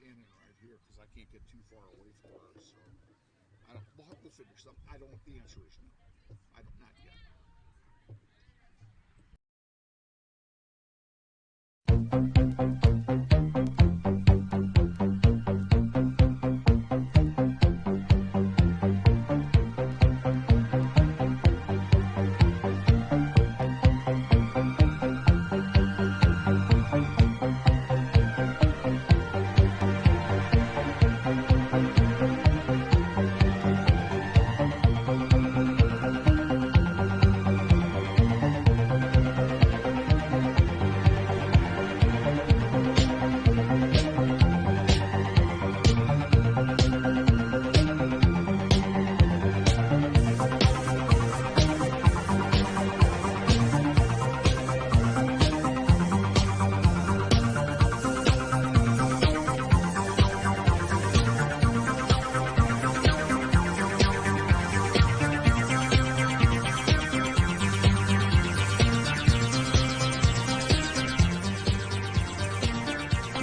standing right here because I can't get too far away from her. So we'll have to figure something. I don't. The answer is no. I don't. Not yet.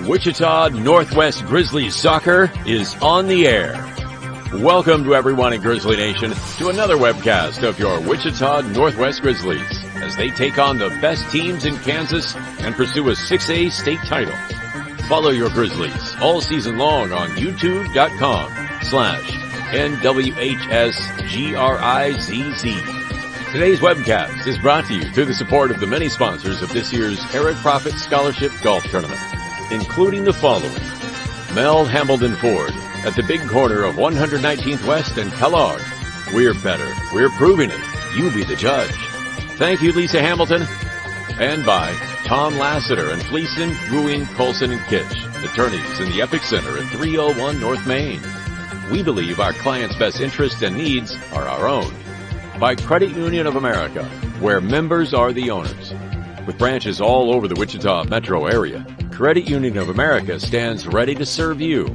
Wichita Northwest Grizzlies soccer is on the air. Welcome to everyone in Grizzly Nation to another webcast of your Wichita Northwest Grizzlies as they take on the best teams in Kansas and pursue a 6A state title. Follow your Grizzlies all season long on youtube.com/NWHSGRIZZ. Today's webcast is brought to you through the support of the many sponsors of this year's Eric Profit Scholarship Golf Tournament, including the following: Mel Hambledon Ford at the big corner of 119th West and Kellogg. We're better. We're proving it. You be the judge. Thank you, Lisa Hamilton. And by Tom Lassiter and Fleeson, Ruing, Colson, and Kitch, attorneys in the Epic Center at 301 North Main. We believe our clients' best interests and needs are our own. By Credit Union of America, where members are the owners. With branches all over the Wichita metro area, Credit Union of America stands ready to serve you.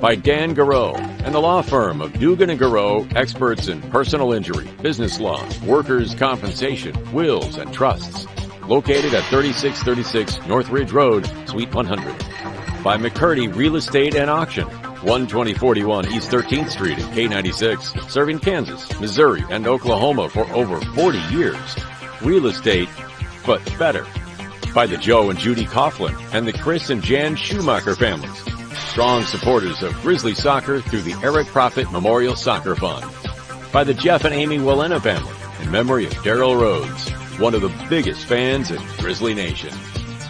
By Dan Garreau and the law firm of Dugan & Garreau, experts in personal injury, business law, workers' compensation, wills, and trusts. Located at 3636 North Ridge Road, Suite 100. By McCurdy Real Estate and Auction, 12041 East 13th Street at K96, serving Kansas, Missouri, and Oklahoma for over 40 years. Real estate, but better. By the Joe and Judy Coughlin and the Chris and Jan Schumacher families, strong supporters of Grizzly soccer through the Eric Profit Memorial Soccer Fund. By the Jeff and Amy Willena family, in memory of Daryl Rhodes, one of the biggest fans in Grizzly Nation.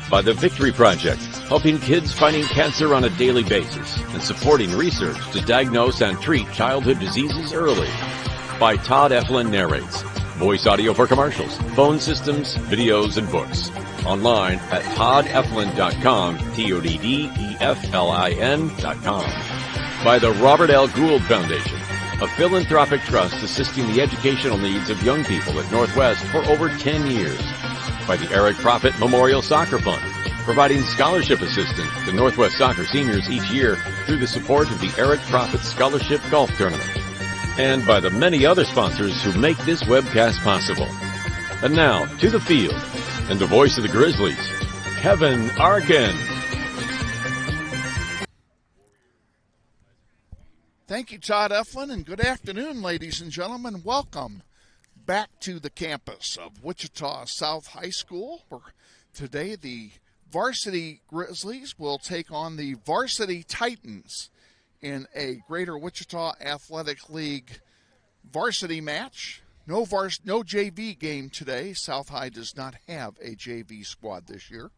By the Victory Project, helping kids fighting cancer on a daily basis and supporting research to diagnose and treat childhood diseases early. By Todd Eflin Narrates, voice audio for commercials, phone systems, videos, and books. Online at toddeflin.com, TODDEFLIN.com. By the Robert L. Gould Foundation, a philanthropic trust assisting the educational needs of young people at Northwest for over 10 years. By the Eric Profit Memorial Soccer Fund, providing scholarship assistance to Northwest soccer seniors each year through the support of the Eric Profit Scholarship Golf Tournament. And by the many other sponsors who make this webcast possible. And now, to the field, and the voice of the Grizzlies, Kevin Arkin. Thank you, Todd Eflin, and good afternoon, ladies and gentlemen. Welcome back to the campus of Wichita South High School, where today the Varsity Grizzlies will take on the Varsity Titans in a Greater Wichita Athletic League varsity match. No JV game today. South High does not have a JV squad this year.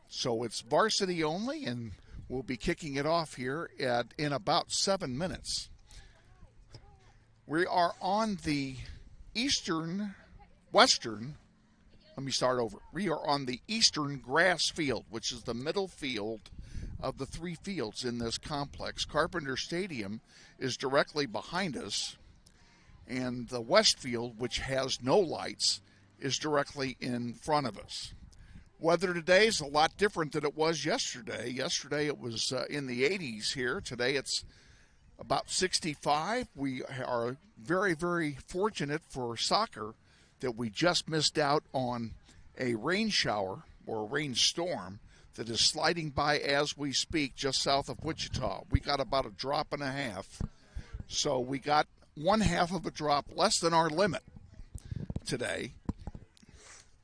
So it's varsity only, and we'll be kicking it off here in about 7 minutes. We are on the We are on the eastern grass field, which is the middle field of the three fields in this complex. Carpenter Stadium is directly behind us, and the west field, which has no lights, is directly in front of us. Weather today is a lot different than it was yesterday. Yesterday it was in the 80s here. Today it's about 65. We are very, very fortunate for soccer that we just missed out on a rain shower or a rainstorm that is sliding by as we speak just south of Wichita. We got about a drop and a half. So we got 1/2 of a drop, less than our limit today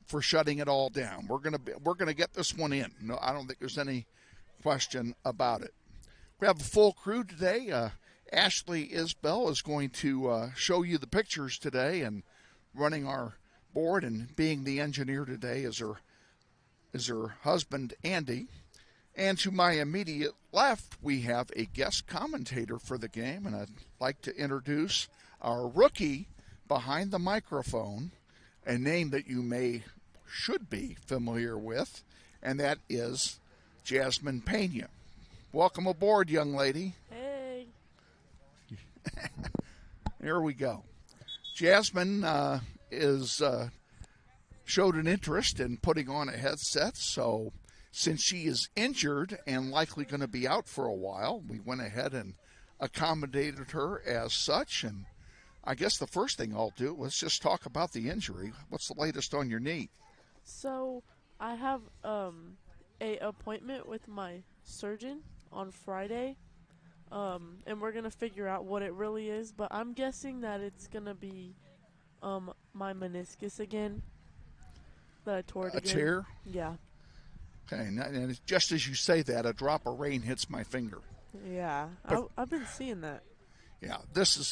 for shutting it all down. We're gonna get this one in. No, I don't think there's any question about it. We have a full crew today. Ashley Isbell is going to show you the pictures today, and running our board and being the engineer today is her husband Andy. And to my immediate left, we have a guest commentator for the game, and I'd like to introduce our rookie behind the microphone, a name that you should be familiar with, and that is Jasmine Pena. Welcome aboard, young lady. Hey. There we go. Jasmine showed an interest in putting on a headset, so since she is injured and likely going to be out for a while, we went ahead and accommodated her as such. And I guess the first thing I'll do, let's just talk about the injury. What's the latest on your knee? So I have a appointment with my surgeon on Friday, and we're gonna figure out what it really is. But I'm guessing that it's gonna be my meniscus again. That I tore it again. A tear? Yeah. Okay, and just as you say that, a drop of rain hits my finger. Yeah, I've been seeing that. Yeah,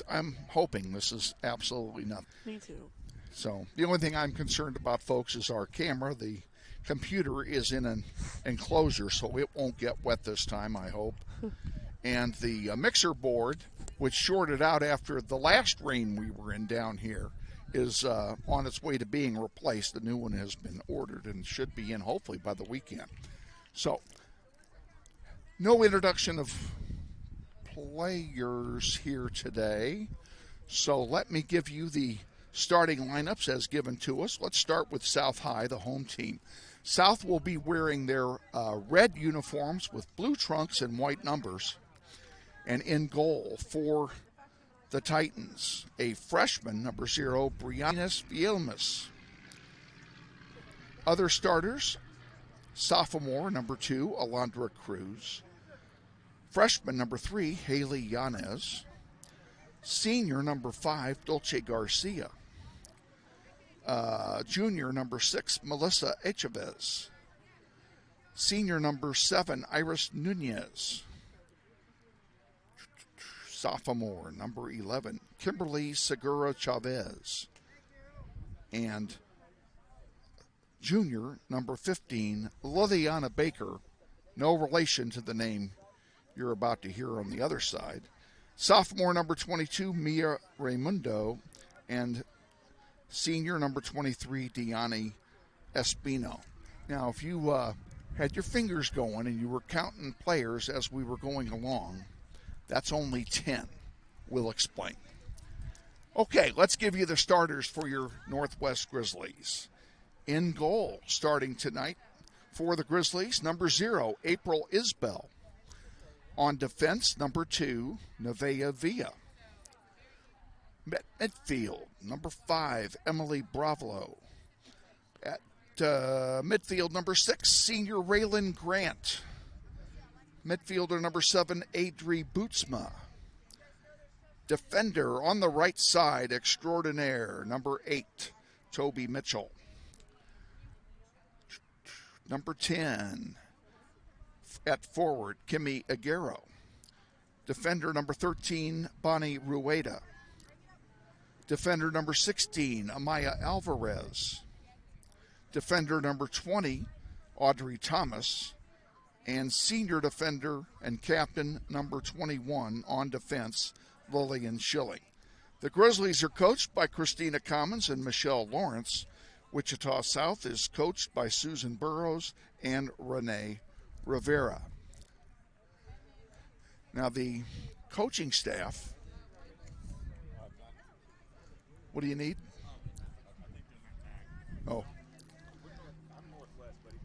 I'm hoping this is absolutely nothing. Me too. So the only thing I'm concerned about, folks, is our camera. The computer is in an enclosure, so it won't get wet this time, I hope. And the mixer board, which shorted out after the last rain we were in down here, is on its way to being replaced. The new one has been ordered and should be in hopefully by the weekend. So, no introduction of players here today. So let me give you the starting lineups as given to us. Let's start with South High, the home team. South will be wearing their red uniforms with blue trunks and white numbers. And in goal for the Titans, a freshman, number 0, Brianna Vielmas. Other starters, sophomore, number 2, Alondra Cruz. Freshman, number 3, Haley Yanez. Senior, number 5, Dulce Garcia. Junior, number 6, Melissa Echavez. Senior, number 7, Iris Nunez. Sophomore, number 11, Kimberly Segura Chavez. And junior, number 15, Liliana Baker. No relation to the name you're about to hear on the other side. Sophomore, number 22, Mia Raimundo. And senior, number 23, Deani Espino. Now, if you had your fingers going and you were counting players as we were going along, that's only 10. We'll explain. Okay, let's give you the starters for your Northwest Grizzlies. In goal, starting tonight for the Grizzlies, number 0, April Isbell. On defense, number 2, Nevaeh Villa. Midfield, number 5, Emily Bravlo. At midfield, number 6, senior Raylan Grant. Midfielder number 7, Adri Bootsma. Defender on the right side, extraordinaire, number 8, Toby Mitchell. Number 10, at forward, Kimmy Aguero. Defender number 13, Bonnie Rueda. Defender number 16, Amaya Alvarez. Defender number 20, Audrey Thomas. And senior defender and captain number 21 on defense, Lillian Schilling. The Grizzlies are coached by Christina Commons and Michelle Lawrence. Wichita South is coached by Susan Burrows and Renee Rivera. Now the coaching staff, what do you need? Oh.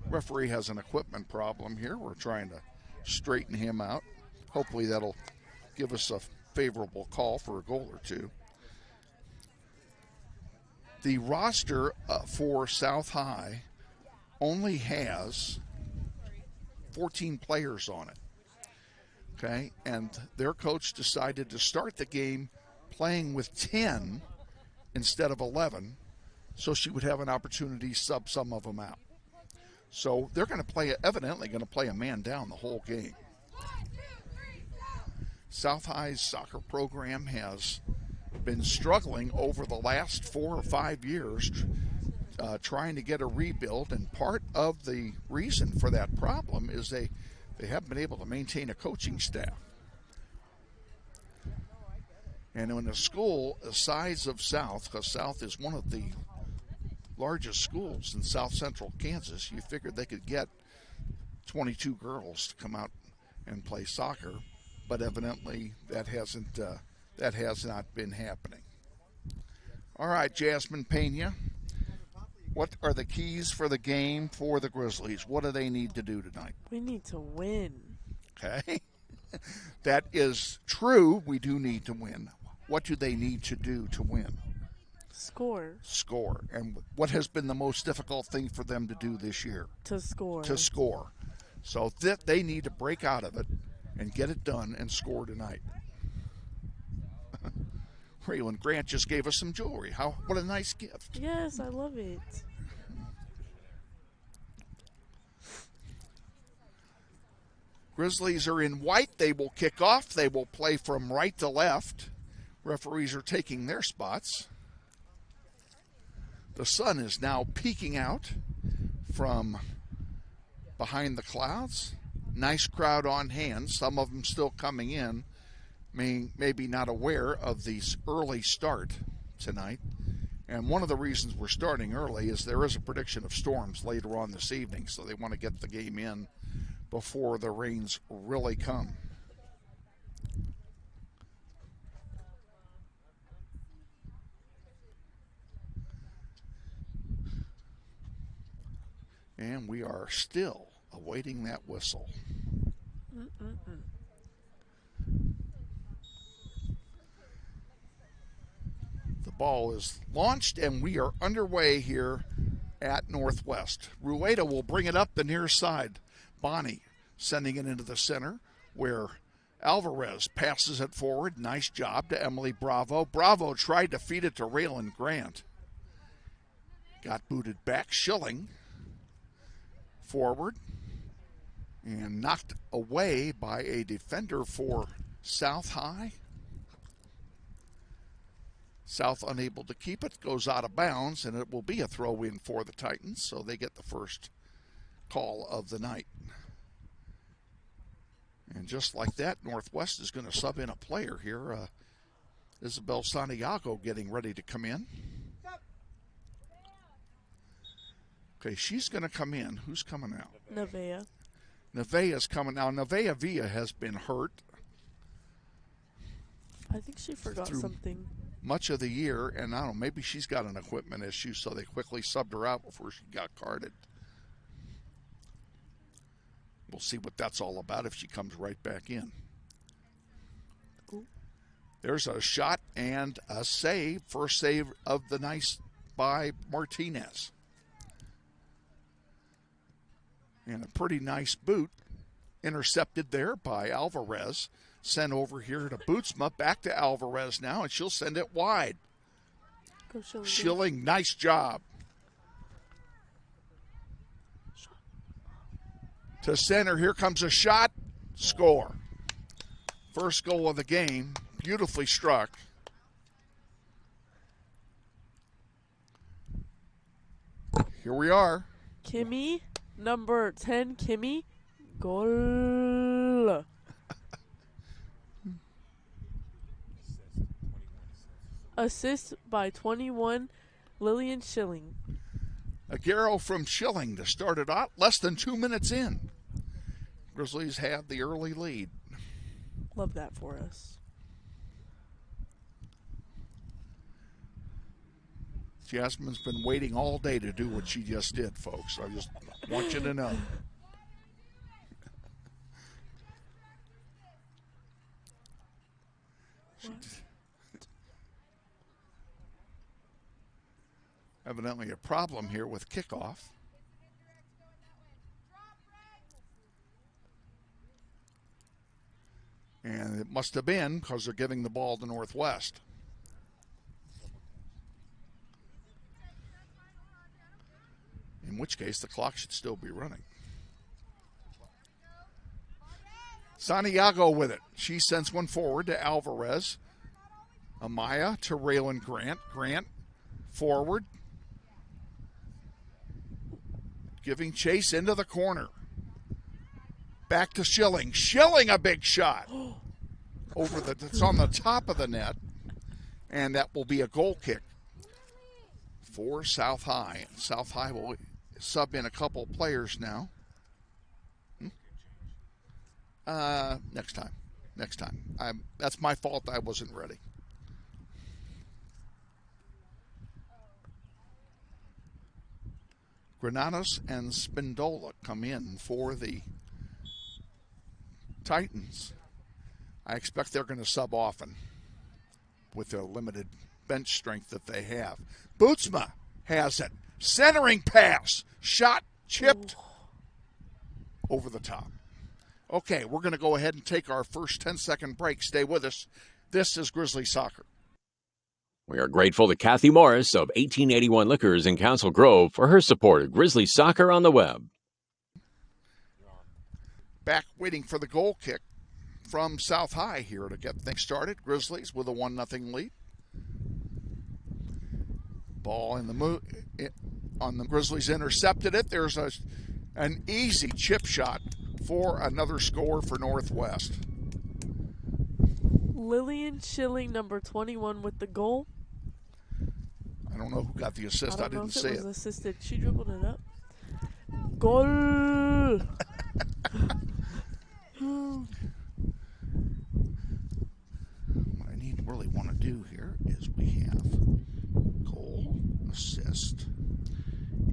Referee has an equipment problem here. We're trying to straighten him out. Hopefully that'll give us a favorable call for a goal or two. The roster for South High only has 14 players on it. Okay, and their coach decided to start the game playing with 10 instead of 11, so she would have an opportunity to sub some of them out. So they're going to play, evidently going to play a man down the whole game. South High's soccer program has been struggling over the last 4 or 5 years trying to get a rebuild, and part of the reason for that problem is they haven't been able to maintain a coaching staff. And in a school the size of South, because South is one of the largest schools in south central Kansas, you figured they could get 22 girls to come out and play soccer, but evidently that has not been happening. All right, Jasmine Pena, what are the keys for the game for the Grizzlies? What do they need to do tonight? We need to win. Okay. That is true. We do need to win. What do they need to do to win? Score. Score. And what has been the most difficult thing for them to do this year? To score. To score. So that they need to break out of it and get it done and score tonight. Raylan Grant just gave us some jewelry. What a nice gift. Yes, I love it. Grizzlies are in white. They will kick off. They will play from right to left. Referees are taking their spots. The sun is now peeking out from behind the clouds. Nice crowd on hand. Some of them still coming in, maybe not aware of the early start tonight. And one of the reasons we're starting early is there is a prediction of storms later on this evening, so they want to get the game in before the rains really come. And we are still awaiting that whistle. The ball is launched, and we are underway here at Northwest. Rueda will bring it up the near side. Bonnie sending it into the center, where Alvarez passes it forward. Nice job to Emily Bravo. Bravo tried to feed it to Raylan Grant. Got booted back. Schilling forward and knocked away by a defender for South High. South unable to keep it, goes out of bounds, and it will be a throw-in for the Titans, so they get the first call of the night. And just like that, Northwest is going to sub in a player here. Isbell Santiago getting ready to come in. Okay, she's going to come in. Who's coming out? Nevaeh. Nevaeh's coming out. Nevaeh Villa has been hurt. I think she forgot something. Much of the year, and I don't know, maybe she's got an equipment issue, so they quickly subbed her out before she got carded. We'll see what that's all about if she comes right back in. Ooh. There's a shot and a save. First save of the night by Martinez. And a pretty nice boot intercepted there by Alvarez. Sent over here to Bootsma. Back to Alvarez now, and she'll send it wide. Go Schilling. Schilling, nice job. To center, here comes a shot. Score. First goal of the game. Beautifully struck. Here we are. Kimmy, number 10, Kimmy. Goal. Assist by 21, Lillian Schilling. A Garrow from Schilling to start it out less than 2 minutes in. Grizzlies have the early lead. Love that for us. Jasmine's been waiting all day to do what she just did, folks. I just want you to know. Evidently a problem here with kickoff. And it must have been because they're giving the ball to Northwest. In which case, the clock should still be running. Santiago with it. She sends one forward to Alvarez. Amaya to Raylan Grant. Grant forward. Giving chase into the corner. Back to Schilling. Schilling, a big shot. It's on the top of the net. And that will be a goal kick for South High. South High will sub in a couple players now. Next time. That's my fault. I wasn't ready. Granados and Spindola come in for the Titans. I expect they're going to sub often with their limited bench strength that they have. Bootsma has it. Centering pass. Shot chipped over the top. Okay, we're going to go ahead and take our first 10-second break. Stay with us. This is Grizzly Soccer. We are grateful to Kathy Morris of 1881 Liquors in Council Grove for her support of Grizzly Soccer on the web. Back waiting for the goal kick from South High here to get things started. Grizzlies with a 1-0 lead. Ball in the on the Grizzlies intercepted it. There's an easy chip shot for another score for Northwest. Lillian Schilling, number 21, with the goal. I don't know who got the assist. I didn't see it. It was assisted. She dribbled it up. Goal! What I really want to do here is we have goal, assist,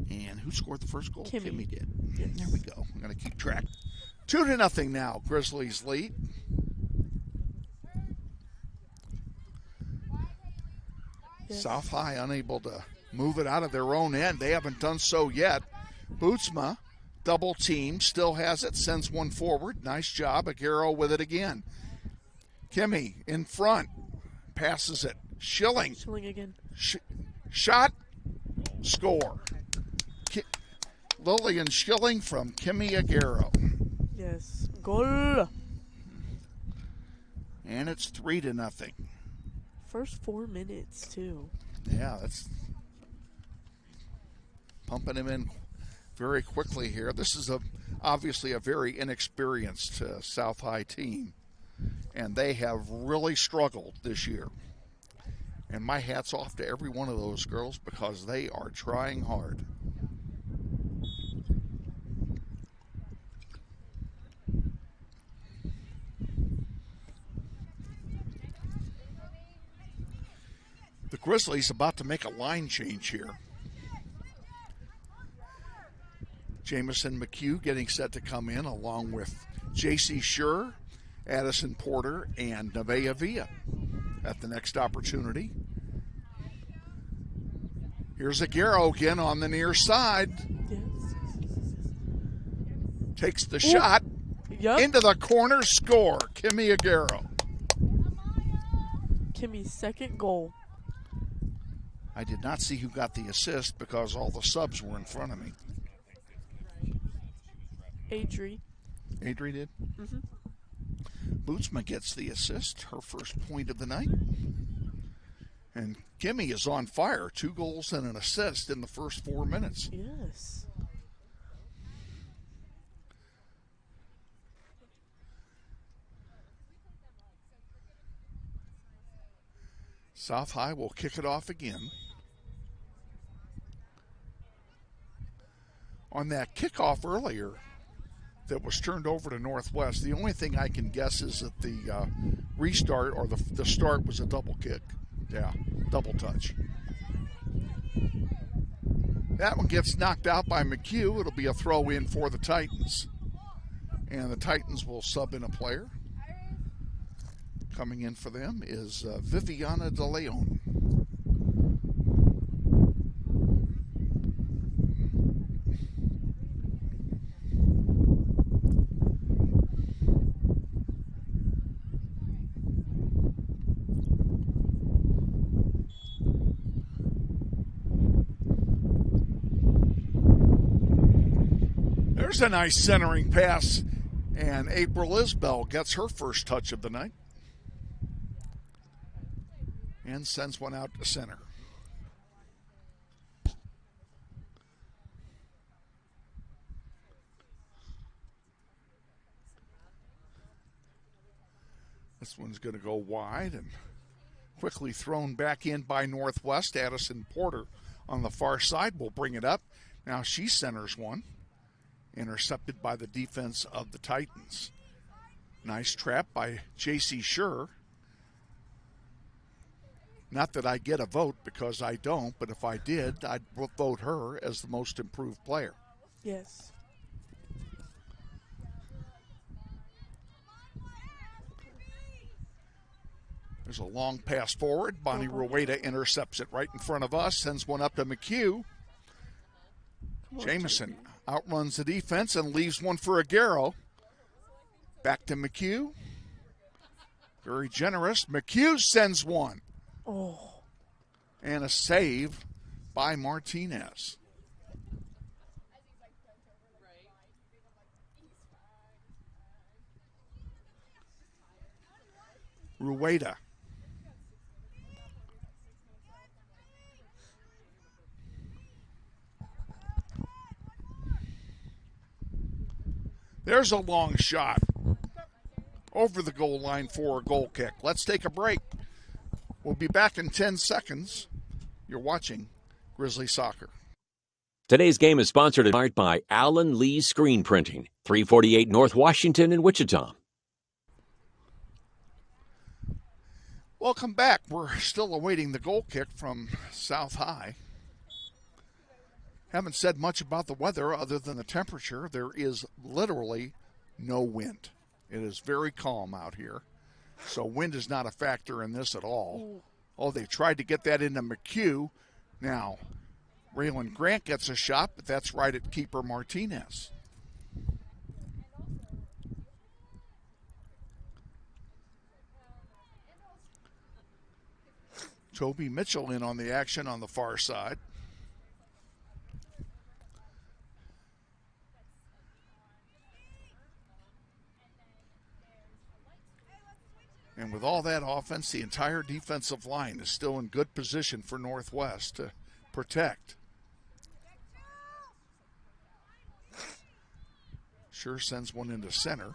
and who scored the first goal? Kimmy did. Yes. There we go. I'm going to keep track. 2-0 now. Grizzlies lead. Yes. South High unable to move it out of their own end. They haven't done so yet. Bootsma, double team, still has it, sends one forward. Nice job. Aguero with it again. Kimmy in front, passes it. Schilling. Schilling again. Shot, score. Lillian Schilling from Kimmy Aguero. Yes. Goal. And it's 3-0. First 4 minutes, too. Yeah, that's pumping him in very quickly here. This is obviously a very inexperienced South High team, and they have really struggled this year. And my hat's off to every one of those girls because they are trying hard. The Grizzlies about to make a line change here. Jamison McHugh getting set to come in along with J.C. Schur, Addison Porter, and Nevaeh Villa at the next opportunity. Here's Aguero again on the near side. Yes. Takes the shot into the corner, score. Kimmy Aguero. Kimmy's second goal. I did not see who got the assist because all the subs were in front of me. Adri. Adri did? Mm-hmm. Bootsma gets the assist, her first point of the night. And Kimmy is on fire. 2 goals and an assist in the first 4 minutes. Yes. South High will kick it off again. On that kickoff earlier that was turned over to Northwest, the only thing I can guess is that the restart or the start was a double kick. Yeah, double touch. That one gets knocked out by McHugh. It'll be a throw in for the Titans. And the Titans will sub in a player. Coming in for them is Viviana De Leon. There's a nice centering pass, and April Isbell gets her first touch of the night and sends one out to center. This one's going to go wide and quickly thrown back in by Northwest. Addison Porter on the far side will bring it up. Now she centers one. Intercepted by the defense of the Titans. Nice trap by J.C. Schur. Not that I get a vote, because I don't, but if I did, I'd vote her as the most improved player. Yes. There's a long pass forward. Bonnie Rueda intercepts it right in front of us, sends one up to McHugh. Jamison outruns the defense and leaves one for Aguero. Back to McHugh. Very generous. McHugh sends one. Oh. And a save by Martinez. Rueda. There's a long shot over the goal line for a goal kick. Let's take a break. We'll be back in 10 seconds. You're watching Grizzly Soccer. Today's game is sponsored in part by Allen Lee Screen Printing, 348 North Washington in Wichita. Welcome back. We're still awaiting the goal kick from South High. Haven't said much about the weather other than the temperature. There is literally no wind. It is very calm out here. So wind is not a factor in this at all. Oh, they tried to get that into McHugh. Now, Raylan Grant gets a shot, but that's right at keeper Martinez. Toby Mitchell in on the action on the far side. And with all that offense, the entire defensive line is still in good position for Northwest to protect. Sure sends one into center.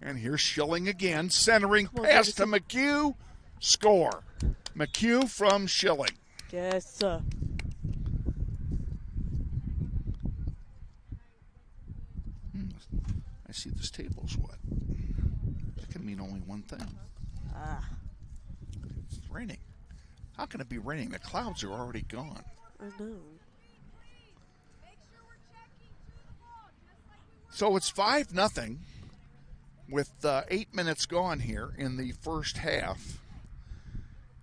And here's Schilling again, centering pass to McHugh. Score. McHugh from Schilling. Yes, sir. I see this table's wet. That can mean only one thing. It's raining. How can it be raining? The clouds are already gone. I know. So it's 5-0 with 8 minutes gone here in the first half.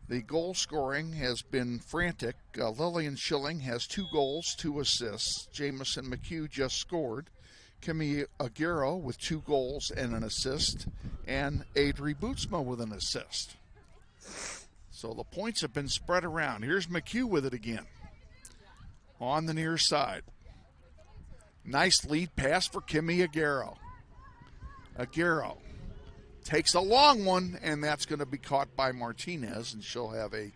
The goal scoring has been frantic. Lillian Schilling has 2 goals, 2 assists. Jamison McHugh just scored. Kimmy Aguero with 2 goals and an assist. And Adri Bootsma with an assist. So the points have been spread around. Here's McHugh with it again. On the near side. Nice lead pass for Kimmy Aguero. Aguero takes a long one, and that's going to be caught by Martinez, and she'll have a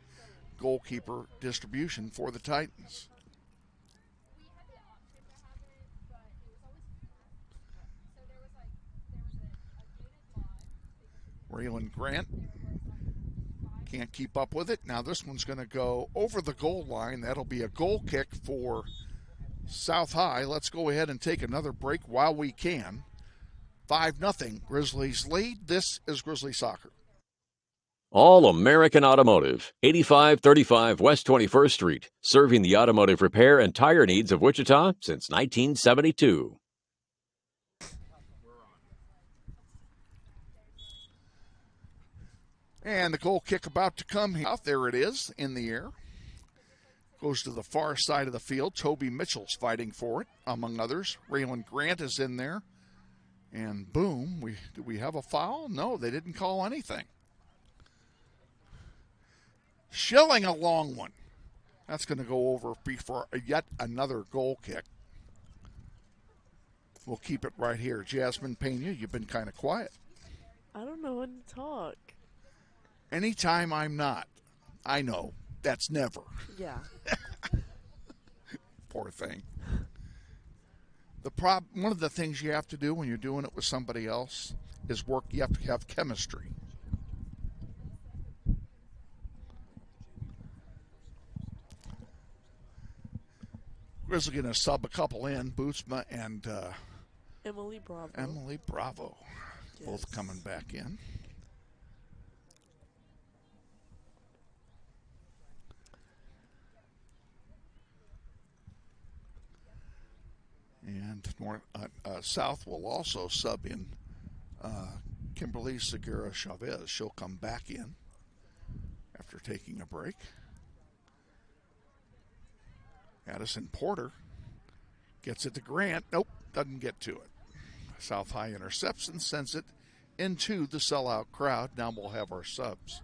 goalkeeper distribution for the Titans. Raylan Grant can't keep up with it. Now this one's going to go over the goal line. That'll be a goal kick for South High. Let's go ahead and take another break while we can. 5-0 Grizzlies lead. This is Grizzly Soccer. All American Automotive, 8535 West 21st Street, serving the automotive repair and tire needs of Wichita since 1972. And the goal kick about to come out. There it is in the air. Goes to the far side of the field. Toby Mitchell's fighting for it, among others. Raylan Grant is in there. And boom, do we have a foul? No, they didn't call anything. Schilling a long one. That's going to go over before yet another goal kick. We'll keep it right here. Jasmine Pena, you've been kind of quiet. I don't know when to talk. Anytime I'm not, I know that's never. Yeah. Poor thing. One of the things you have to do when you're doing it with somebody else is work. You have to have chemistry. Grizzlies going to sub a couple in. Bootsma and Emily Bravo. Emily Bravo. Yes. Both coming back in. And South will also sub in Kimberly Segura Chavez. She'll come back in after taking a break. Addison Porter gets it to Grant. Nope, doesn't get to it. South High intercepts and sends it into the sellout crowd. Now we'll have our subs.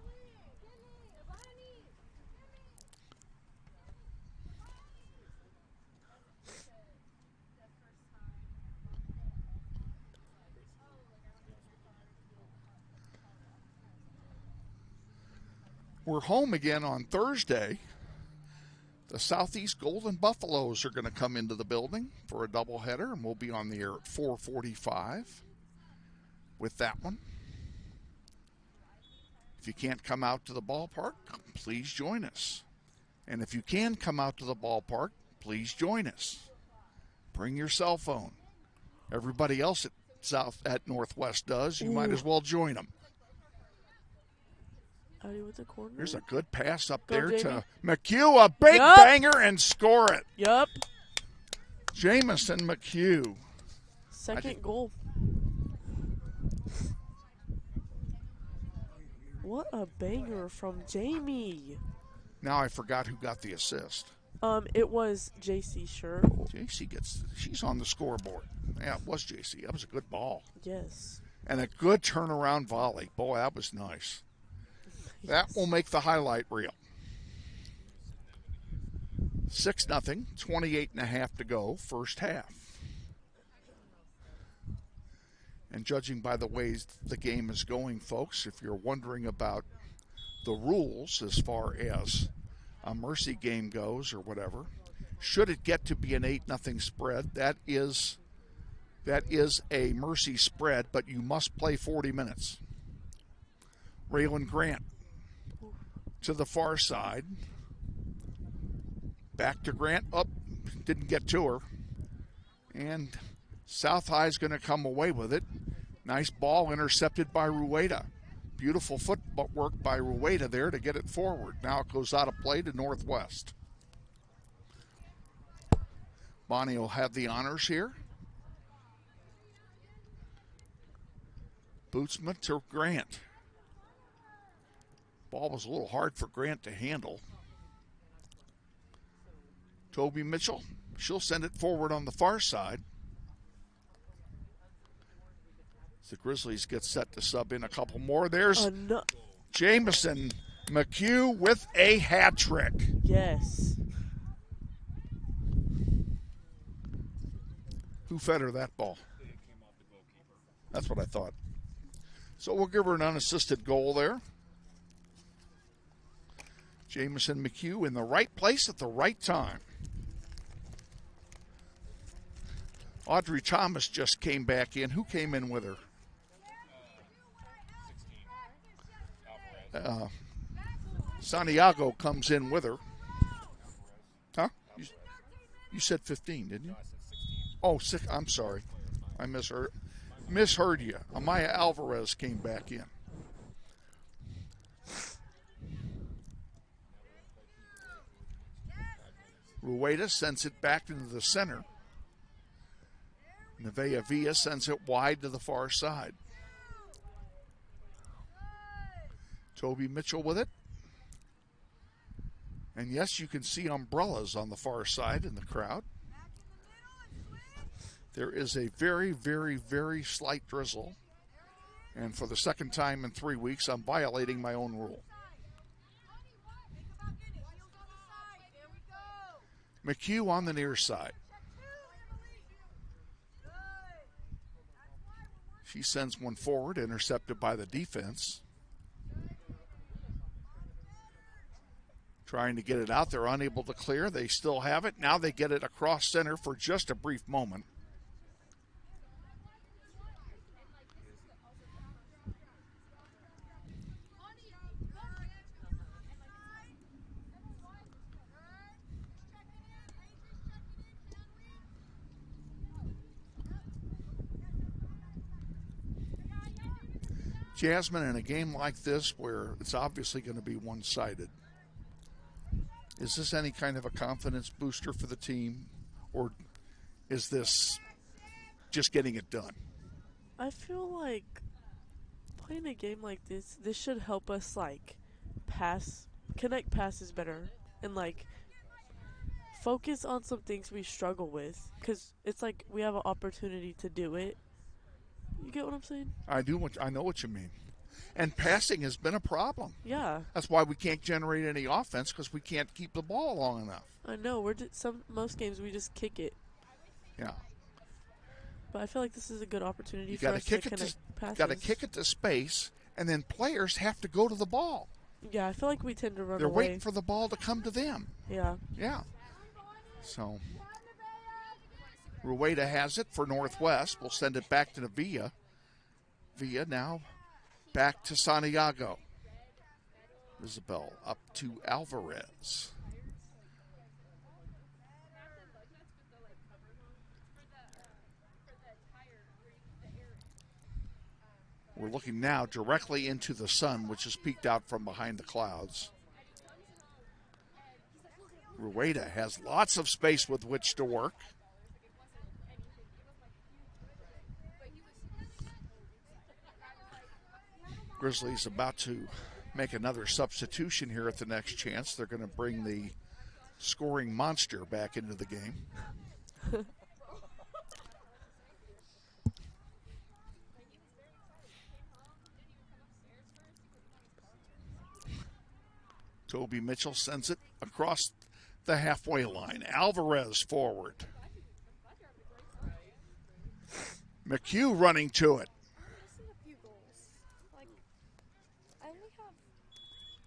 We're home again on Thursday. The Southeast Golden Buffaloes are going to come into the building for a doubleheader, and we'll be on the air at 4:45 with that one. If you can't come out to the ballpark, please join us. And if you can come out to the ballpark, please join us. Bring your cell phone. Everybody else at Northwest does. You might as well join them. With the corner. Here's a good pass up Go, there Jamie. to McHugh. A big banger and score it. Yup. Jamison McHugh. Second goal. What a banger from Jamie. Now I forgot who got the assist. It was JC, sure. She's on the scoreboard. Yeah, it was JC. That was a good ball. Yes. And a good turnaround volley. Boy, that was nice. That will make the highlight reel. 6-0, 28.5 to go, first half. And judging by the ways the game is going, folks, if you're wondering about the rules as far as a mercy game goes or whatever, should it get to be an 8-0 spread, that is a mercy spread, but you must play 40 minutes. Raylan Grant to the far side. Back to Grant. Didn't get to her. And South High is going to come away with it. Nice ball intercepted by Rueda. Beautiful footwork by Rueda there to get it forward. Now it goes out of play to Northwest. Bonnie will have the honors here. Bootsma to Grant. Ball was a little hard for Grant to handle. Toby Mitchell, she'll send it forward on the far side. The Grizzlies get set to sub in a couple more. There's Jamison McHugh with a hat trick. Yes. Who fed her that ball? That's what I thought. So we'll give her an unassisted goal there. Jamison McHugh in the right place at the right time. Audrey Thomas just came back in. Who came in with her? Santiago comes in with her. Huh? You said 15, didn't you? Oh, I'm sorry. I misheard you. Amaya Alvarez came back in. Rueda sends it back into the center. Nevaeh Villa sends it wide to the far side. Toby Mitchell with it. And yes, you can see umbrellas on the far side in the crowd. There is a very, very, very slight drizzle. And for the second time in 3 weeks, I'm violating my own rule. McHugh on the near side. She sends one forward, intercepted by the defense. Trying to get it out there, unable to clear. They still have it. Now they get it across center for just a brief moment. Jasmine, in a game like this where it's obviously going to be one-sided, is this any kind of a confidence booster for the team, or is this just getting it done? I feel like playing a game like this should help us, like, connect passes better, and, like, focus on some things we struggle with, because it's like we have an opportunity to do it. You get what I'm saying? I know what you mean. And passing has been a problem. Yeah. That's why we can't generate any offense, because we can't keep the ball long enough. I know. Most games we just kick it. Yeah. But I feel like this is a good opportunity for us to connect passes. Got to kick it to space, and then players have to go to the ball. Yeah, I feel like we tend to run They're away. waiting for the ball to come to them. Yeah. Yeah. So Rueda has it for Northwest. We'll send it back to the Villa. Villa now back to Santiago. Isbell up to Alvarez. We're looking now directly into the sun, which is peeked out from behind the clouds. Rueda has lots of space with which to work. Grizzlies about to make another substitution here at the next chance. They're going to bring the scoring monster back into the game. Toby Mitchell sends it across the halfway line. Alvarez forward. McHugh running to it.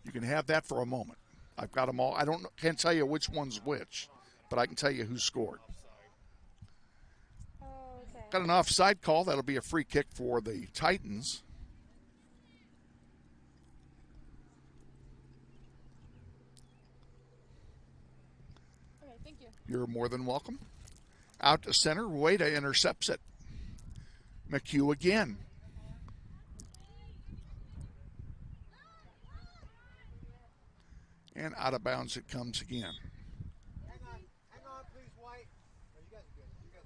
You can have that for a moment. I've got them all. Can't tell you which one's which, but I can tell you who scored. Okay. Got an offside call. That'll be a free kick for the Titans. Okay, thank you. You're more than welcome. Out to center. Rueda intercepts it. McHugh again. And out of bounds it comes again. Hang on, please, White. No, you guys are good. You guys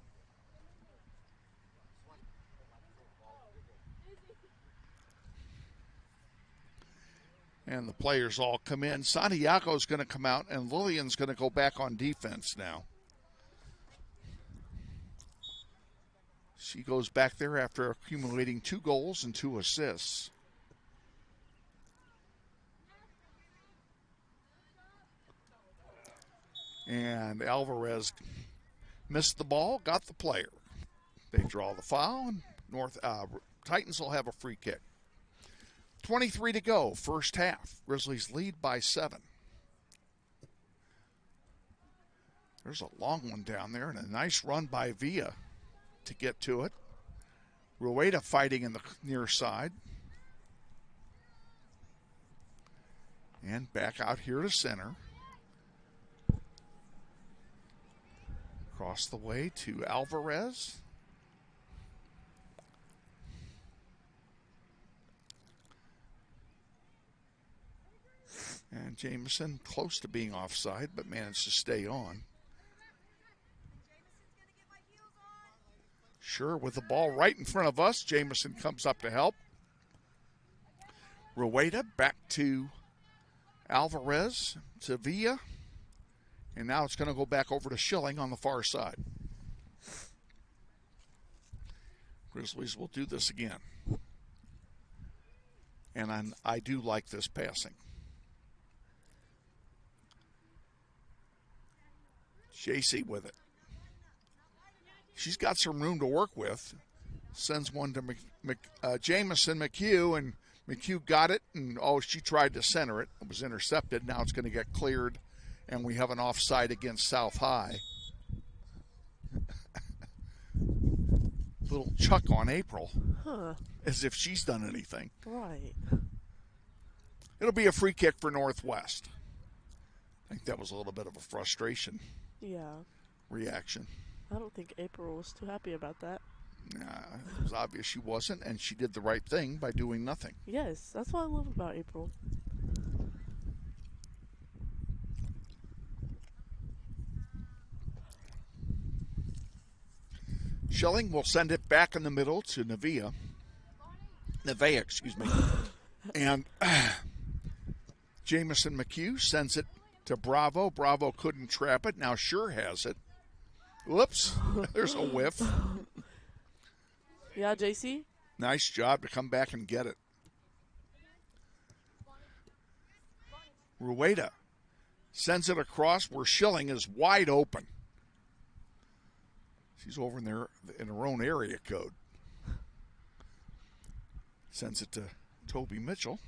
are good. And the players all come in. Santiago's going to come out, and Lillian's going to go back on defense now. She goes back there after accumulating 2 goals and 2 assists. And Alvarez missed the ball, got the player. They draw the foul, and Titans will have a free kick. 23 to go, first half. Grizzlies lead by 7. There's a long one down there, and a nice run by Villa to get to it. Rueda fighting in the near side. And back out here to center. Across the way to Alvarez. And Jameson close to being offside, but managed to stay on. Sure, with the ball right in front of us, Jameson comes up to help. Rueda back to Alvarez, to Villa. And now it's going to go back over to Schilling on the far side. Grizzlies will do this again. And I do like this passing. JC with it. She's got some room to work with. Sends one to Jamison McHugh, and McHugh got it, and she tried to center it. It was intercepted. Now it's going to get cleared, and we have an offside against South High. Little chuck on April. Huh. As if she's done anything. Right. It'll be a free kick for Northwest. I think that was a little bit of a frustration reaction. I don't think April was too happy about that. Nah, it was obvious she wasn't, and she did the right thing by doing nothing. Yes, that's what I love about April. Schilling will send it back in the middle to Nevea, excuse me. And Jamison McHugh sends it to Bravo. Bravo couldn't trap it. Now Sure has it. Whoops. There's a whiff. Yeah, JC? Nice job to come back and get it. Rueda sends it across where Schilling is wide open. She's over in there in her own area code. Sends it to Toby Mitchell.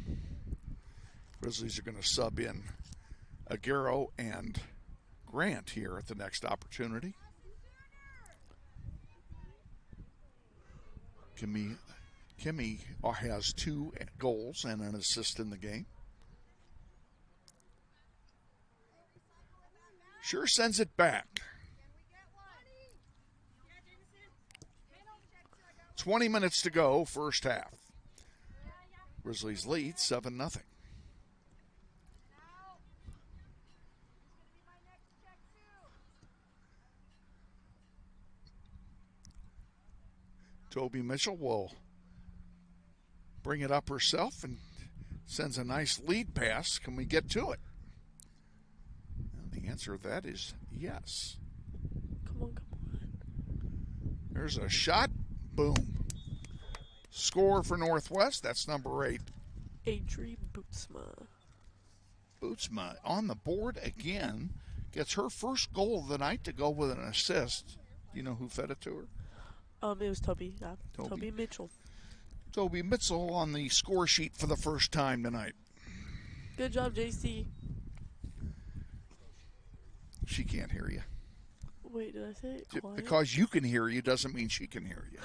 Grizzlies are going to sub in Aguero and Grant here at the next opportunity. Kimmy has 2 goals and an assist in the game. Sure sends it back. 20 minutes to go, first half. Grizzlies lead 7-0. Toby Mitchell will bring it up herself and sends a nice lead pass. Can we get to it? And the answer to that is yes. Come on. There's a shot. Boom. Score for Northwest. That's number 8. Adri Bootsma. Bootsma on the board again. Gets her first goal of the night to go with an assist. You know who fed it to her? It was Toby. Toby Mitchell. Toby Mitchell on the score sheet for the first time tonight. Good job, JC. She can't hear you. Wait, did I say it quiet? Because you can hear you doesn't mean she can hear you.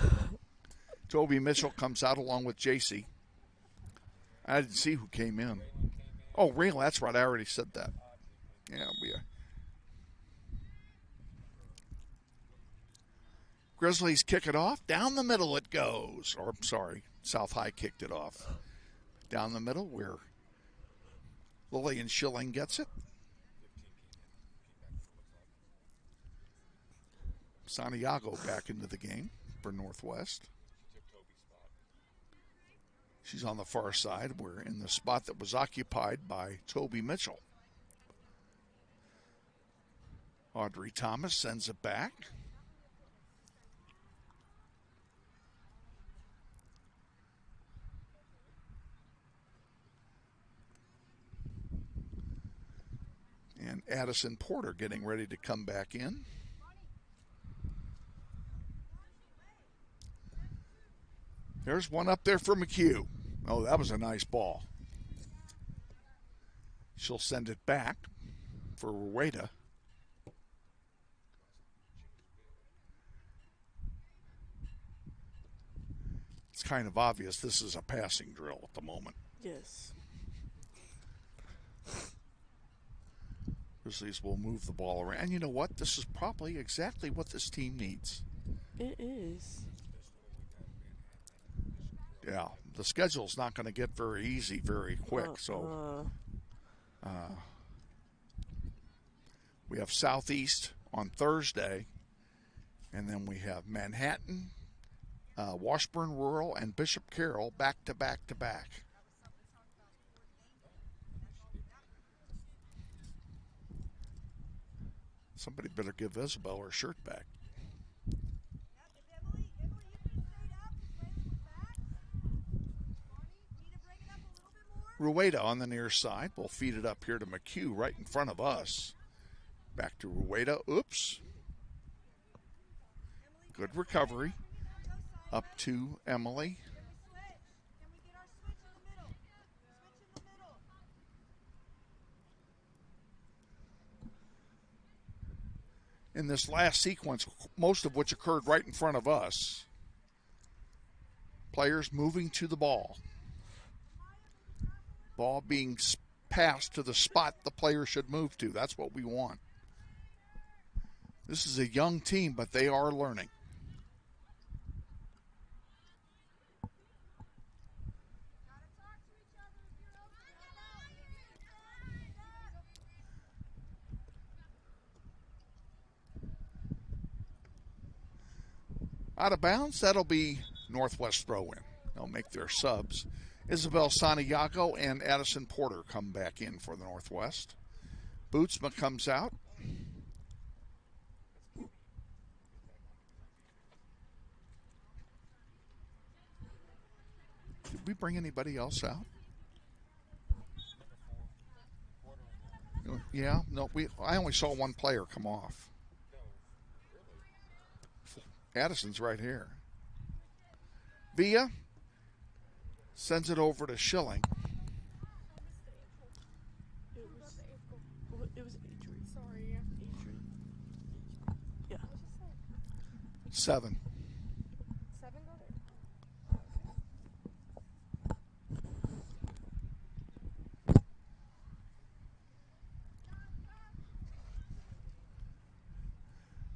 Toby Mitchell comes out along with JC. I didn't see who came in. Oh, really? That's right. I already said that. Yeah, Grizzlies kick it off. Down the middle it goes. Or, I'm sorry, South High kicked it off. Down the middle where Lillian Schilling gets it. Santiago back into the game for Northwest. She's on the far side. We're in the spot that was occupied by Toby Mitchell. Audrey Thomas sends it back. And Addison Porter getting ready to come back in. There's one up there for McHugh. Oh, that was a nice ball. She'll send it back for Rueda. It's kind of obvious this is a passing drill at the moment. Yes. Grizzlies will move the ball around. And you know what? This is probably exactly what this team needs. It is. Yeah, the schedule's not going to get very easy very quick. So we have Southeast on Thursday, and then we have Manhattan, Washburn Rural, and Bishop Carroll back to back to back. Somebody better give Isbell her shirt back. Rueda on the near side. We'll feed it up here to McHugh right in front of us. Back to Rueda. Oops. Good recovery. Up to Emily. In this last sequence, most of which occurred right in front of us, players moving to the ball. Ball being passed to the spot the player should move to. That's what we want. This is a young team, but they are learning. Out of bounds, that'll be Northwest throw-in. They'll make their subs. Isabel Santiago and Addison Porter come back in for the Northwest. Bootsma comes out. Did we bring anybody else out? Yeah, no, I only saw one player come off. Addison's right here. Villa sends it over to Schilling. It was Adrian. Sorry. Adrian. Yeah. 7. 7 got it.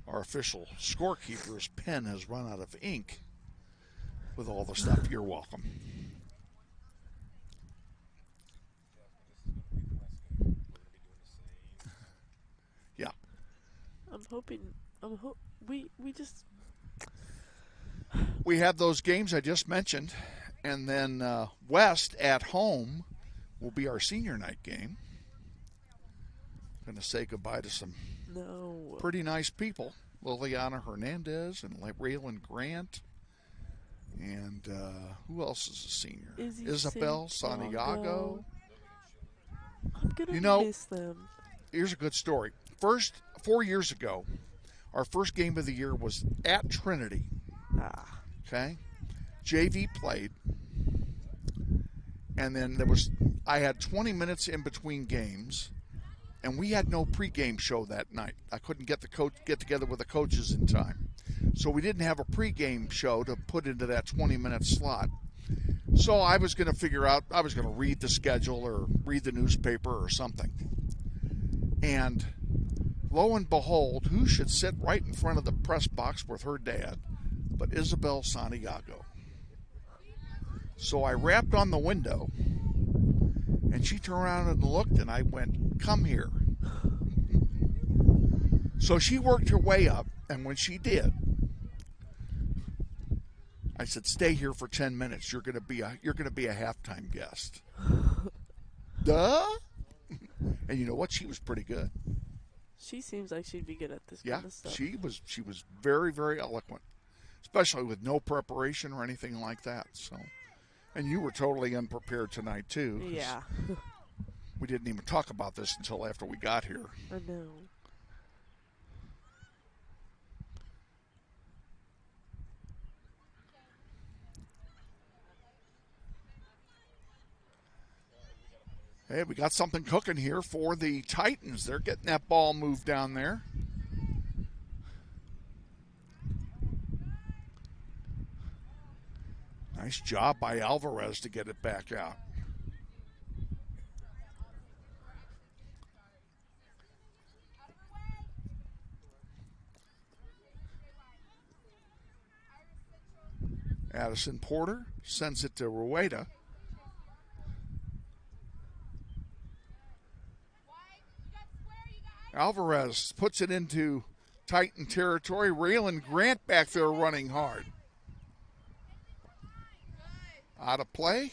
Our official scorekeeper's pen has run out of ink with all the stuff. You're welcome. Yeah. I'm hoping. We just. We have those games I just mentioned, and then West at home will be our senior night game. Going to say goodbye to some pretty nice people. Liliana Hernandez and Raylan Grant. And who else is a senior? Isabel Santiago. I'm going to miss them. Here's a good story. 4 years ago, our first game of the year was at Trinity. Okay? JV played. And then I had 20 minutes in between games. And we had no pregame show that night. I couldn't get together with the coaches in time. So we didn't have a pregame show to put into that 20-minute slot. So I was going to figure out, I was going to read the schedule or read the newspaper or something. And lo and behold, who should sit right in front of the press box with her dad but Isabel Santiago. So I rapped on the window, and she turned around and looked, and I went, "Come here." So she worked her way up, and when she did, I said, "Stay here for 10 minutes. You're going to be a halftime guest." Duh. And you know what? She was pretty good. She seems like she'd be good at this Yeah, kind of stuff. she was very, very eloquent, especially with no preparation or anything like that. So, and you were totally unprepared tonight too. Yeah. We didn't even talk about this until after we got here. I know. Hey, we got something cooking here for the Titans. They're getting that ball moved down there. Nice job by Alvarez to get it back out. Addison Porter sends it to Rueda. Alvarez puts it into Titan territory. Raylan Grant back there running hard. Out of play.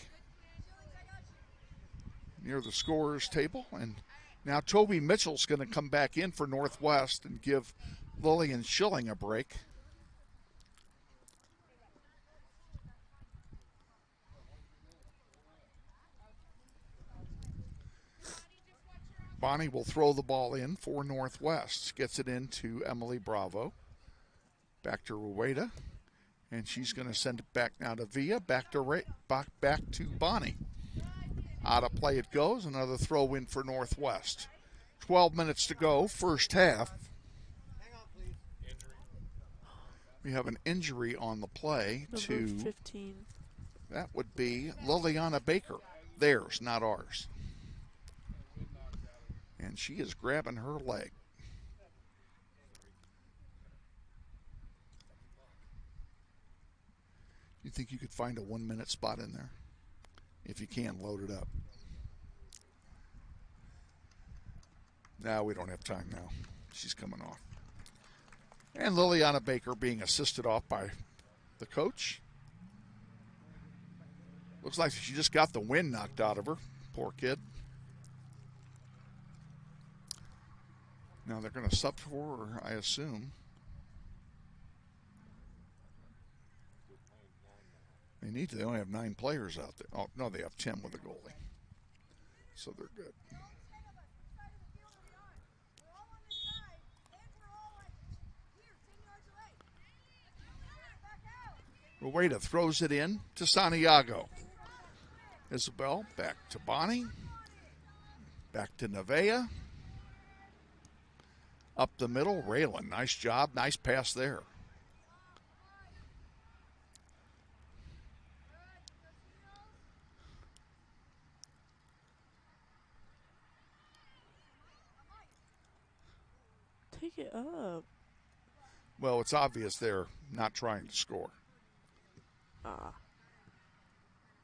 Near the scorer's table. And now Toby Mitchell's going to come back in for Northwest and give Lillian Schilling a break. Bonnie will throw the ball in for Northwest. Gets it into Emily Bravo. Back to Rueda. And she's going to send it back now to Villa. Back to Bonnie. Out of play it goes. Another throw in for Northwest. 12 minutes to go, first half. Hang on, please. We have an injury on the play Number to 15. that would be Liliana Baker. Theirs, not ours. And she is grabbing her leg. You think you could find a 1 minute spot in there? If you can, load it up. No, we don't have time now. She's coming off. And Liliana Baker being assisted off by the coach. Looks like she just got the wind knocked out of her. Poor kid. Now they're going to sub for her, I assume. They need to. They only have 9 players out there. Oh, no, they have 10 with a goalie. So they're good. Rueda throws it in to Santiago. Isbell back to Bonnie. Back to Nevaeh. Up the middle, Raylan. Nice job. Nice pass there. Take it up. Well, it's obvious they're not trying to score.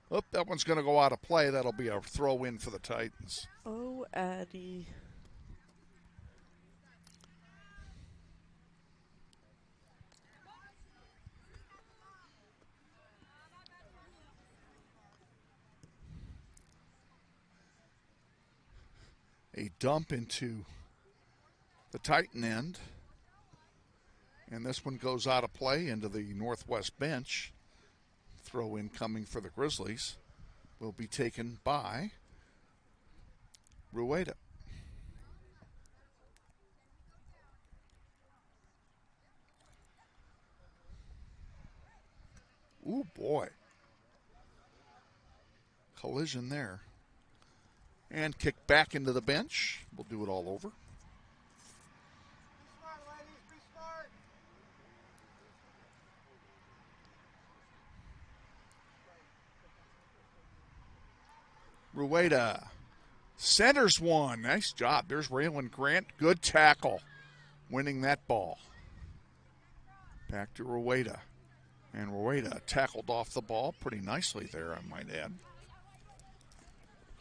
Oh, that one's going to go out of play. That'll be a throw in for the Titans. Oh, Addie. A dump into the Titan end. And this one goes out of play into the Northwest bench. Throw in coming for the Grizzlies will be taken by Rueda. Ooh, boy. Collision there. And kick back into the bench. We'll do it all over. Be smart, ladies. Be smart. Rueda centers one. Nice job. There's Raylan Grant. Good tackle. Winning that ball. Back to Rueda. And Rueda tackled off the ball pretty nicely there, I might add.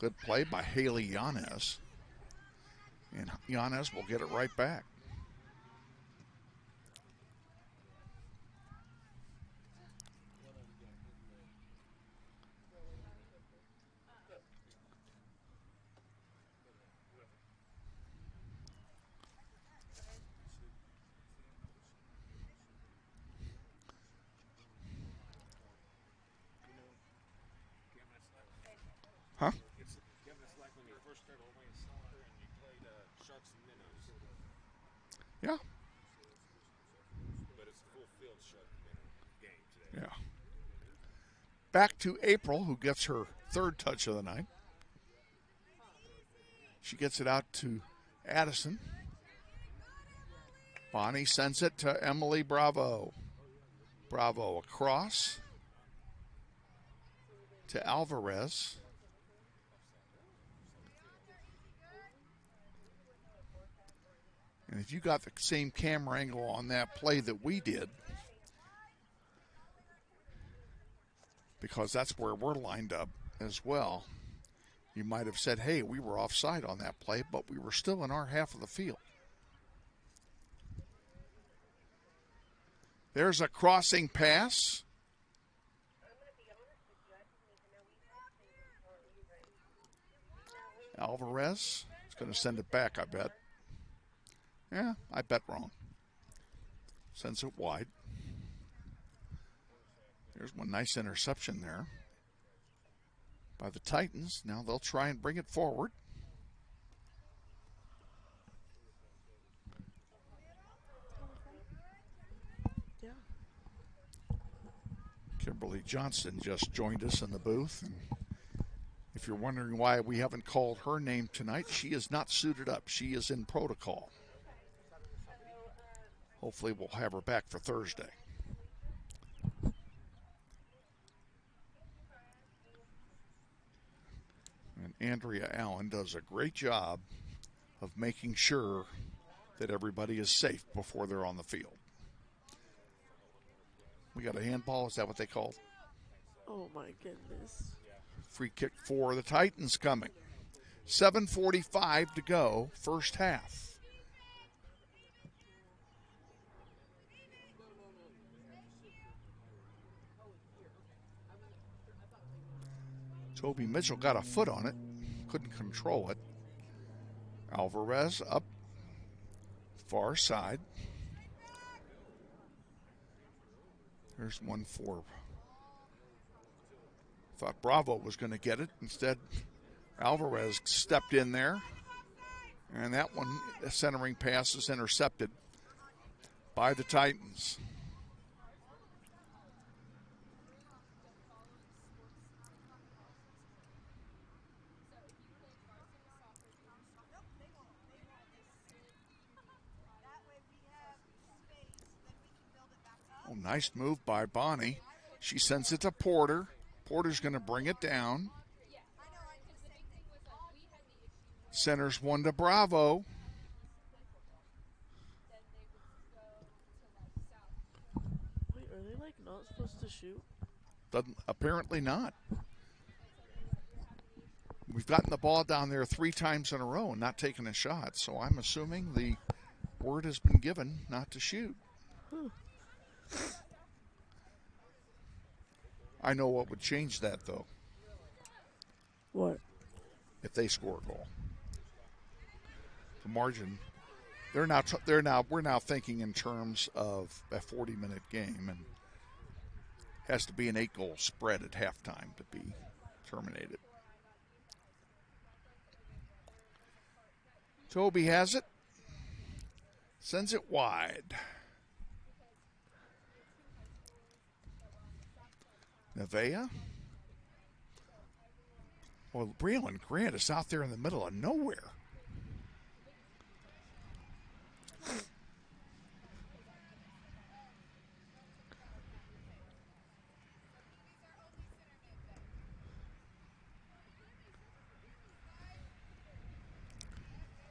Good play by Haley Yanez. And Yanez will get it right back. Huh? Yeah. Yeah. Back to April, who gets her third touch of the night. She gets it out to Addison. Bonnie sends it to Emily Bravo. Bravo across to Alvarez. And if you got the same camera angle on that play that we did, because that's where we're lined up as well, you might have said, hey, we were offside on that play, but we were still in our half of the field. There's a crossing pass. Alvarez is going to send it back, I bet. Yeah, I bet wrong. Sends it wide. There's one nice interception there by the Titans. Now they'll try and bring it forward. Yeah. Kimberly Johnston just joined us in the booth. And if you're wondering why we haven't called her name tonight, she is not suited up. She is in protocol. Hopefully we'll have her back for Thursday. And Andrea Allen does a great job of making sure that everybody is safe before they're on the field. We got a handball. Is that what they called? Oh my goodness. Free kick for the Titans coming. 7:45 to go, first half. Toby Mitchell got a foot on it, couldn't control it. Alvarez up far side. There's one for. Thought Bravo was going to get it. Instead, Alvarez stepped in there. And that one, the centering pass is intercepted by the Titans. Oh, nice move by Bonnie. She sends it to Porter. Porter's going to bring it down. Centers one to Bravo. Wait, are they like not supposed to shoot? Apparently not. We've gotten the ball down there 3 times in a row and not taken a shot, so I'm assuming the word has been given not to shoot. I know what would change that, though. What? If they score a goal. The margin, we're now thinking in terms of a 40-minute game, and has to be an 8-goal spread at halftime to be terminated. Toby has it. Sends it wide. Nevaeh. Well, Braylon Grant is out there in the middle of nowhere.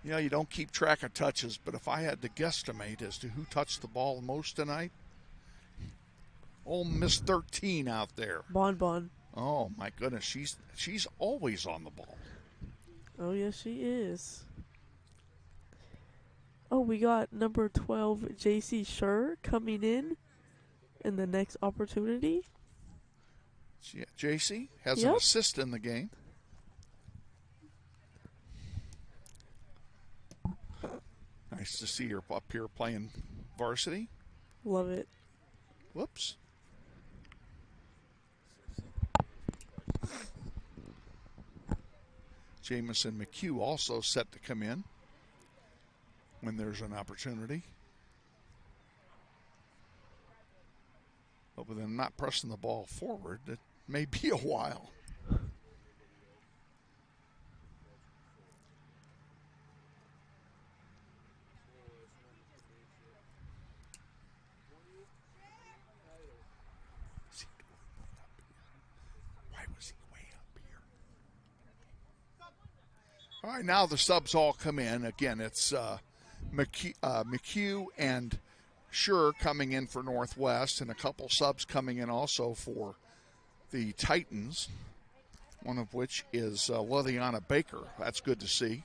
Yeah, you don't keep track of touches, but if I had to guesstimate as to who touched the ball most tonight, old Miss 13 out there. Bon. Oh my goodness, she's always on the ball. Oh yes, she is. Oh, we got number 12, J.C. Schur, coming in the next opportunity. Yeah, J.C. has Yep. an assist in the game. Nice to see her up here playing varsity. Love it. Whoops. Jamison McHugh also set to come in when there's an opportunity. But with them not pressing the ball forward, it may be a while. All right, now the subs all come in. Again, it's McHugh and Schur coming in for Northwest, and a couple subs coming in also for the Titans, one of which is Liliana Baker. That's good to see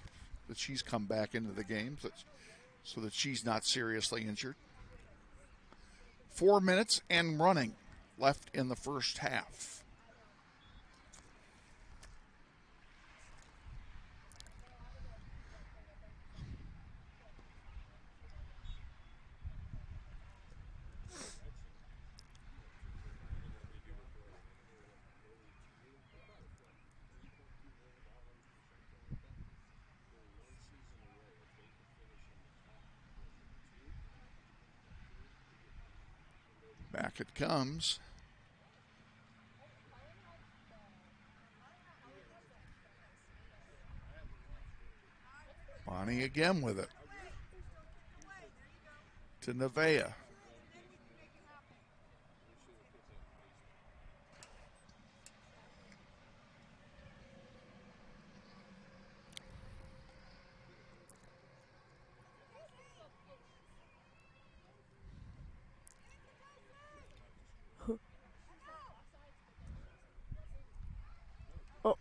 that she's come back into the game so that she's not seriously injured. 4 minutes and running left in the first half. Back it comes. Bonnie again with it. To Nevaeh. Oh.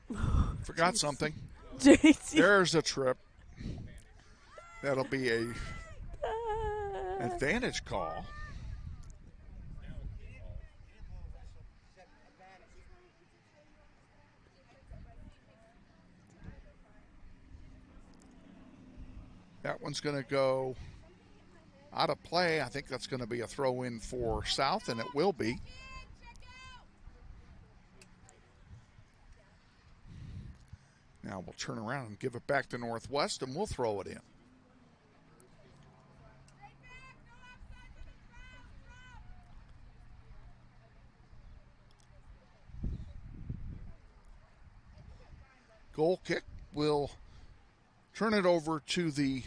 Forgot something. JC. There's a trip. That'll be a advantage call. That one's going to go out of play. I think that's going to be a throw in for South, and it will be. Now we'll turn around and give it back to Northwest, and we'll throw it in. Goal kick will turn it over to the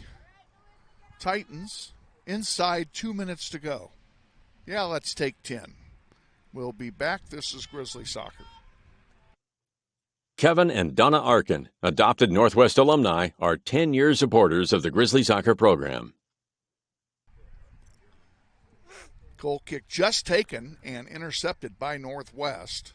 Titans. Inside 2 minutes to go. Yeah, let's take 10. We'll be back. This is Grizzly Soccer. Kevin and Donna Arkin, adopted Northwest alumni, are 10-year supporters of the Grizzly Soccer program. Goal kick just taken and intercepted by Northwest.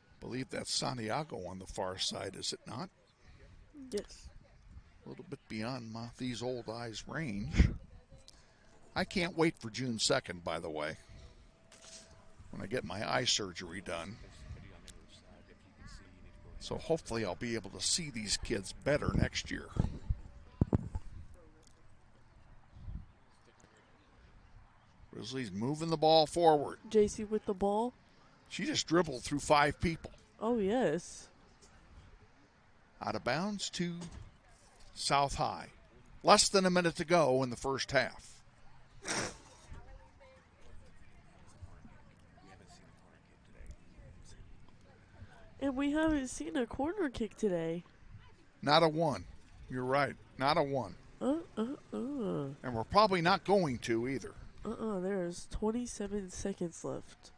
I believe that's Santiago on the far side, is it not? Yes. A little bit beyond these old eyes' range. I can't wait for June 2nd, by the way, when I get my eye surgery done. So hopefully I'll be able to see these kids better next year. Grizzlies moving the ball forward. JC with the ball. She just dribbled through 5 people. Oh, yes. Out of bounds to South High. Less than a minute to go in the first half. And we haven't seen a corner kick today. Not a one. You're right. Not a one. And we're probably not going to either. There's 27 seconds left.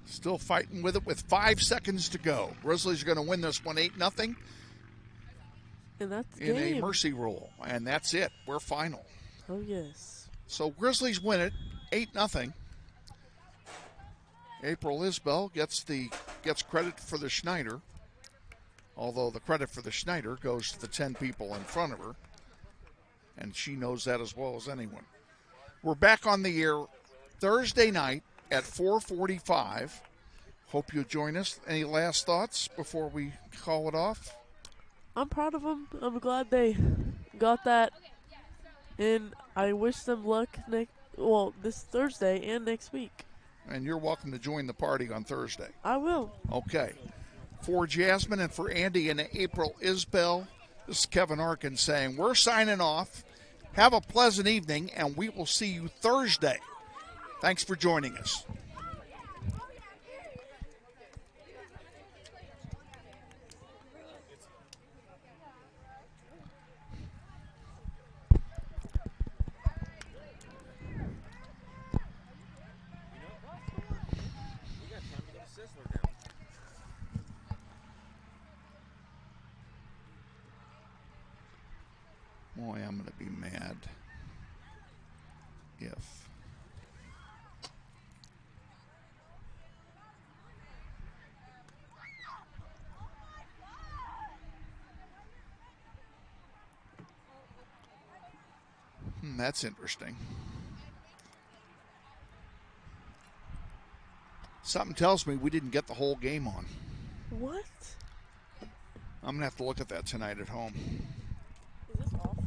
Still fighting with it with 5 seconds to go. Grizzlies are going to win this one 8-0. And that's in game. a mercy rule. And that's it. We're final. Oh, yes. So Grizzlies win it 8-0. April Isbell gets credit for the Schneider, although the credit for the Schneider goes to the 10 people in front of her, and she knows that as well as anyone. We're back on the air Thursday night at 4:45. Hope you'll join us. Any last thoughts before we call it off? I'm proud of them. I'm glad they got that, and I wish them luck this Thursday and next week. And you're welcome to join the party on Thursday. I will. Okay. For Jasmine and for Andy and April Isbell, this is Kevin Arkin saying we're signing off. Have a pleasant evening, and we will see you Thursday. Thanks for joining us. Boy, I'm going to be mad if that's interesting. Something tells me we didn't get the whole game on. What? I'm going to have to look at that tonight at home.